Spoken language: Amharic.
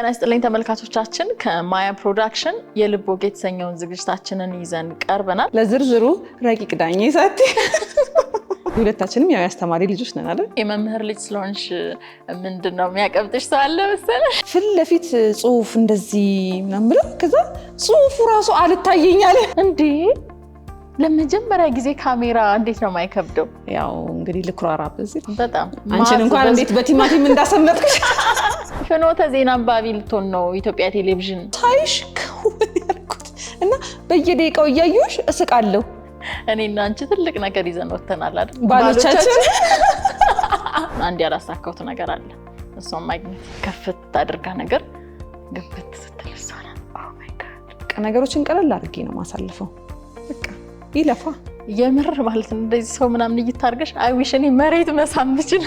ጤና ይስጥልኝ ተመልካቾቻችን ከማያ ፕሮዳክሽን የልብ ወግ የተሰኘውን ዝግጅታችንን ይዘን ቀርበናል። ለዝርዝሩ ረቂቅ ዳኜ ሳቲ ሁለታችንም ያው ያስተማሪ ልጆች ነን አይደል? የመምህር ልጅ ስለሆንሽ ምንድነው የሚያቀብጥሽ ሰው አለ መሰለሽ? ፊት ለፊት ጽሁፍ እንደዚህ ምናምን ከዛ ጽሁፉ ራሱ አልታየኛል እንዴ ለመጀመሪያ ጊዜ ካሜራ እንዴት ነው የማይከብደው? ያው እንግዲህ ልኩራራብ እዚህ በጣም አንቺን እንኳን እንዴት በቲማቲም እንዳሰመጥኩሽ ፍኖተ ዜና አንባቢ ልትሆን ነው ኢትዮጵያ ቴሌቪዥን ታይሽ ያልኩት እና በየደቂቃው እያዩሽ እስቃለሁ። እኔና አንቺ ትልቅ ነገር ይዘን ወተናል አይደል? ባሎቻችን አንድ ያላሳካሁት ነገር አለ። እሷም ማግኘት ከፍት አድርጋ ነገር ግብት ስትልሳና ኦ ማይ ጋድ ነገሮችን ቀለል አድርጌ ነው ማሳልፈው። በቃ ይለፋ የምር ማለት እንደዚህ ሰው ምናምን እይታርገሽ አይ ዊሽ እኔ መሬት መሳም ብችል